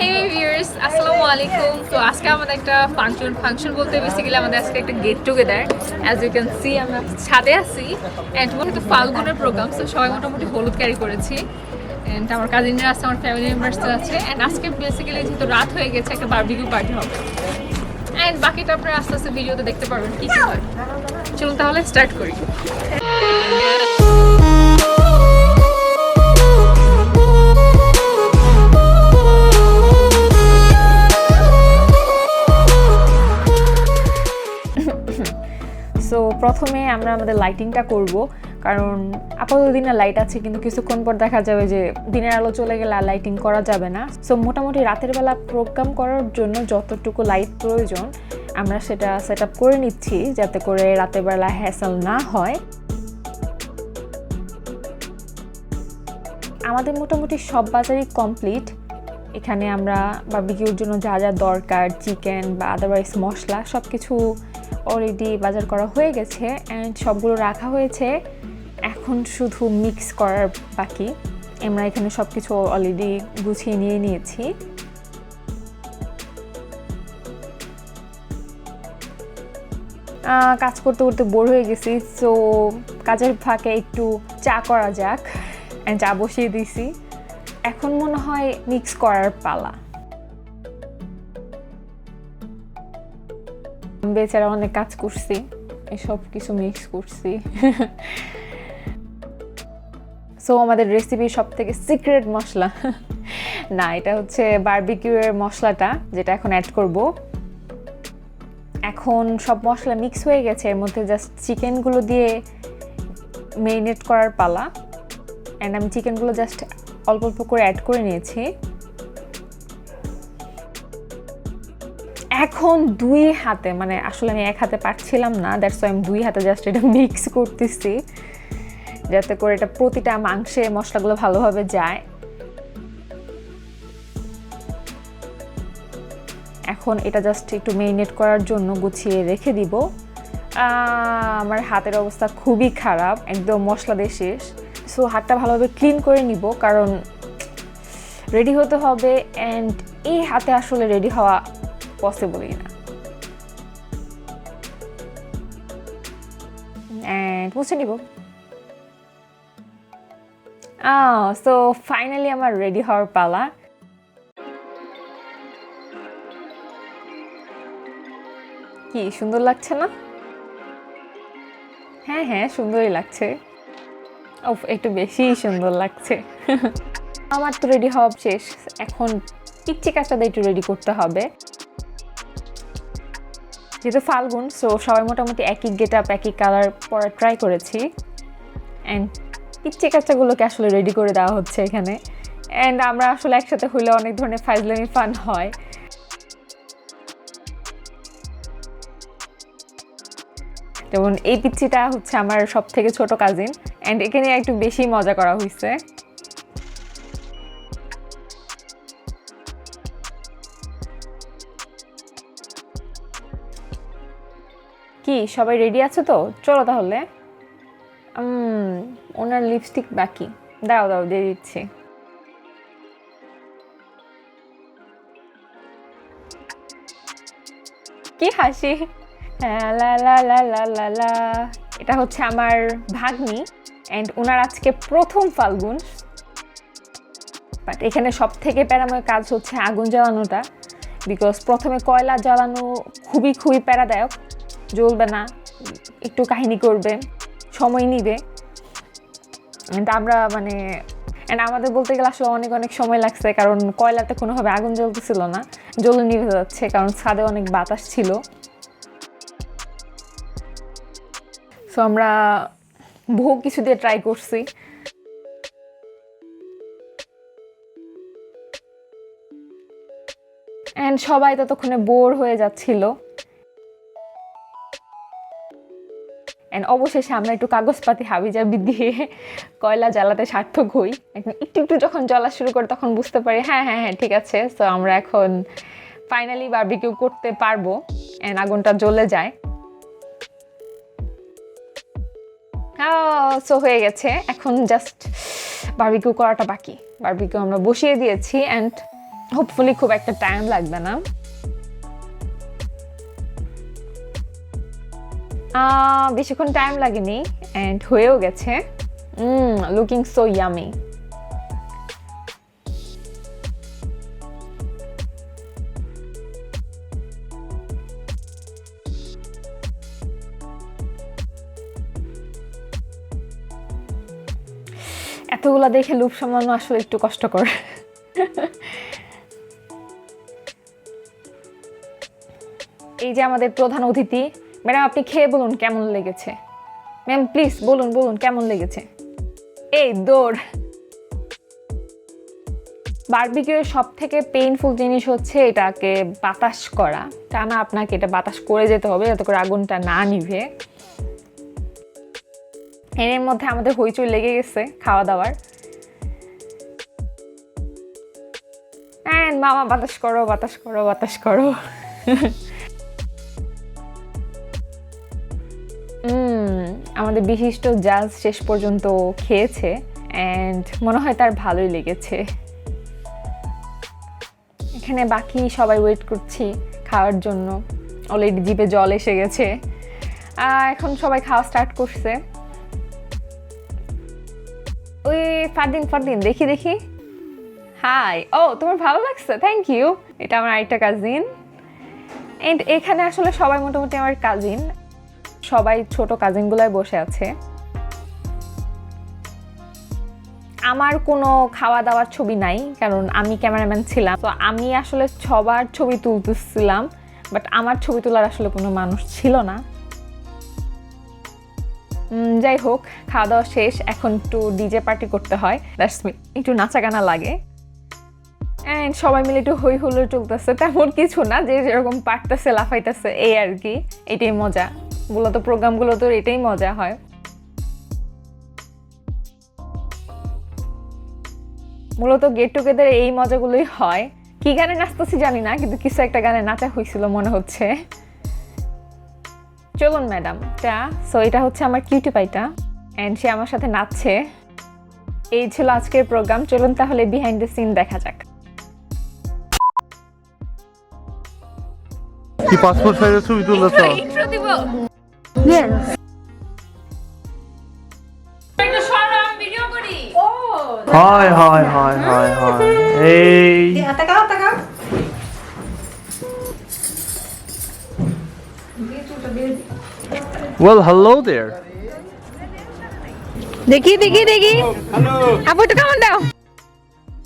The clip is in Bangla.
Hey viewers, আসসালামু আলাইকুম। তো আজকে আমাদের একটা ফাংশন বলতে বেসিক্যালি আমাদের আজকে একটা get together. As you can see আমরা ছাদে আছি অ্যান্ড যেহেতু ফাল্গুনের প্রোগ্রাম, তো সবাই মোটামুটি হলুদ ক্যারি করেছি অ্যান্ড আমার কাজিনরা আছে, আমার ফ্যামিলি মেম্বার্স আছে অ্যান্ড আজকে বেসিক্যালি যেহেতু রাত হয়ে গেছে একটা বারবিকিউ পার্টি হবে অ্যান্ড বাকিটা আপনারা আস্তে আস্তে ভিডিওতে দেখতে পারবেন কী কী হয়। চলুন তাহলে স্টার্ট করি। সো প্রথমে আমরা আমাদের লাইটিংটা করব, কারণ আপাতত দিনের লাইট আছে কিন্তু কিছুক্ষণ পর দেখা যাবে যে দিনের আলো চলে গেলে আর লাইটিং করা যাবে না। সো মোটামুটি রাতের বেলা প্রোগ্রাম করার জন্য যতটুকু লাইট প্রয়োজন আমরা সেটা সেট আপ করে নিচ্ছি, যাতে করে রাতের বেলা হ্যাসেল না হয়। আমাদের মোটামুটি সব বাজারই কমপ্লিট। এখানে আমরা বারবিকিউর জন্য যা যা দরকার, চিকেন বা আদারওয়াইজ মশলা সব কিছু অলরেডি বাজার করা হয়ে গেছে অ্যান্ড সবগুলো রাখা হয়েছে। এখন শুধু মিক্স করার বাকি। আমরা এখানে সব কিছু অলরেডি গুছিয়ে নিয়ে নিয়েছি। কাজ করতে করতে বোর হয়ে গেছি, সো কাজের ফাঁকে একটু চা করা যাক অ্যান্ড চা বসিয়ে দিয়েছি। এখন মনে হয় মিক্স করার পালা। বেচারা অনেক কাজ করছি, এসব কিছু মিক্স করছি। সো আমাদের রেসিপির সব থেকে সিক্রেট মশলা না, এটা হচ্ছে বারবিকিউ এর মশলাটা, যেটা এখন অ্যাড করব। এখন সব মশলা মিক্স হয়ে গেছে, এর মধ্যে জাস্ট চিকেনগুলো দিয়ে মেরিনেট করার পালা। অ্যান্ড আমি চিকেনগুলো জাস্ট অল্প অল্প করে অ্যাড করে নিয়েছি। এখন দুই হাতে, মানে আসলে আমি এক হাতে পারছিলাম না, দ্যাটস ওয়াই আমি দুই হাতে জাস্ট এটা মিক্স করতেছি, যাতে করে এটা প্রতিটা মাংসে মশলাগুলো ভালোভাবে যায়। এখন এটা জাস্ট একটু মেরিনেট করার জন্য গুছিয়ে রেখে দিব। আমার হাতের অবস্থা খুবই খারাপ, একদম মশলা দিয়ে শেষ। সো হাতটা ভালোভাবে ক্লিন করে নিব, কারণ রেডি হতে হবে অ্যান্ড এই হাতে আসলে রেডি হওয়া পসিবলই না। অ্যান্ড মুছে নিব। সো ফাইনালি আমার রেডি হওয়ার পালা। কি সুন্দর লাগছে না? হ্যাঁ হ্যাঁ, সুন্দরই লাগছে। ওফ, একটু বেশি সুন্দর লাগছে। আমার তো রেডি হওয়া শেষ, এখন পিচ্চি কাজটা একটু রেডি করতে হবে। যেহেতু ফাল্গুন, সো সবাই মোটামুটি একই গেট আপ, একই কালার পরা ট্রাই করেছি অ্যান্ড পিচ্চি কাচ্চাগুলোকে আসলে রেডি করে দেওয়া হচ্ছে এখানে। অ্যান্ড আমরা আসলে একসাথে হইলে অনেক ধরনের ফাইজলামি ফান হয়। যেমন এই পিচ্চিটা হচ্ছে আমার সব থেকে ছোট কাজিন অ্যান্ড একে নিয়ে একটু বেশি মজা করা হয়েছে। কি সবাই রেডি আছে তো? চলো তাহলে। ওনার লিপস্টিক বাকি, দাও দাও দিয়ে দিচ্ছি। কি হাসি! হ্যাঁ, লা লা লা লা লা লা। এটা হচ্ছে আমার ভাগ্নি অ্যান্ড ওনার আজকে প্রথম ফাল্গুন। বাট এখানে সব থেকে প্যারাময় কাজ হচ্ছে আগুন জ্বালানোটা, বিকজ প্রথমে কয়লা জ্বালানো খুবই খুবই প্যারাদায়ক। জ্বলবে না, একটু কাহিনী করবে, সময় নিবে। আমরা মানে আমাদের বলতে গেলে আসলে অনেক অনেক সময় লাগছে, কারণ কয়লাতে কোনোভাবে আগুন জ্বলতেছিল না, জ্বলে নিভে যাচ্ছে, কারণ ছাদে অনেক বাতাস ছিল। সো আমরা বহু কিছু দিয়ে ট্রাই করছি। অ্যান্ড সবাই ততক্ষণে বোর হয়ে যাচ্ছিল। অ্যান্ড অবশেষে আমরা একটু কাগজপাতি হাবিজাবি দিয়ে কয়লা জ্বালাতে সার্থক হই। একটু একটু যখন জ্বলা শুরু করে তখন বুঝতে পারি হ্যাঁ হ্যাঁ হ্যাঁ ঠিক আছে। সো আমরা এখন ফাইনালি বারবিকিউ করতে পারবো অ্যান্ড আগুনটা জ্বলে যায়। সো হয়ে গেছে, এখন জাস্ট বারবিকিউ করাটা বাকি। বারবিকিউ আমরা বসিয়ে দিয়েছি অ্যান্ড হোপফুলি খুব একটা টাইম লাগবে না। বেশিক্ষণ টাইম লাগেনি এন্ড হয়েও গেছে। Looking so yummy. এতগুলা দেখে লুপ সামলানো আসলে একটু কষ্টকর। এই যে আমাদের প্রধান অতিথি, ম্যাডাম আপনি খেয়ে বলুন কেমন লেগেছে। ম্যাম প্লিজ বলুন বলুন কেমন লেগেছে। এই দৌড়। বারবিকিউ সব থেকে পেইনফুল জিনিস হচ্ছে এটাকে বাতাস করা। টানা আপনাকে এটা বাতাস করে যেতে হবে যাতে করে আগুনটা না নিভে। এর মধ্যে আমাদের হইচই লেগে গেছে খাওয়া দাওয়ার। মামা বাতাস করো বাতাস করো বাতাস করো। আমাদের বিশিষ্ট জাজ শেষ পর্যন্ত খেয়েছে এন্ড মনে হয় তার ভালোই লেগেছে। এখানে বাকি সবাই ওয়েট করছি খাওয়ার জন্য। অলরেডি জিভে জল এসে গেছে। এখন সবাই খাওয়া স্টার্ট করছে। ওই ফারদিন দেখি দেখি। হাই, ও তোমার ভালো লাগছে, থ্যাংক ইউ। এটা আমার আরেকটা কাজিন এন্ড এখানে আসলে সবাই মোটামুটি আমার কাজিন। সবাই ছোট কাজিনগুলাই বসে আছে। আমার কোনো খাওয়া দাওয়ার ছবি নাই কারণ আমি ক্যামেরাম্যান ছিলাম, তো আমি আসলে সবার ছবি তুলতেছিলাম, বাট আমার ছবি তোলার আসলে কোনো মানুষ ছিল না। যাই হোক, খাওয়া দাওয়া শেষ, এখন একটু ডিজে পার্টি করতে হয়, দ্যাটস মি, একটু নাচা গানা লাগে অ্যান্ড সবাই মিলে একটু হই হুল্লোড় চলতেছে। তেমন কিছু না, যে যেরকম পারতেছে লাফাইতেছে এই আর কি। এটাই মজা, মূলত প্রোগ্রামগুলো তো এটাই মজা হয়। মূলত গেট টুগেদার এই মজাগুলোই হয়। কি গানে নাচতেছি জানি না, কিন্তু কিছু একটা গানে নাচা হয়েছিল মনে হচ্ছে। চলুন ম্যাডাম টা। সো এটা হচ্ছে আমার কিউটি পাইটা অ্যান্ড সে আমার সাথে নাচছে। এই ছিল আজকের প্রোগ্রাম। চলুন তাহলে বিহাইন্ড দ্য সিন দেখা যাক। কি পাসপোর্ট সাইজের ছবি তুলতেছ? ইন্ট্রো দিব। একটা সরম ভিডিও করি। ও hi hi hi hi hi. এই তাকাও তাকাও। Well, hello there. দেখি দেখি দেখি। আপু একটু কেমন দাও।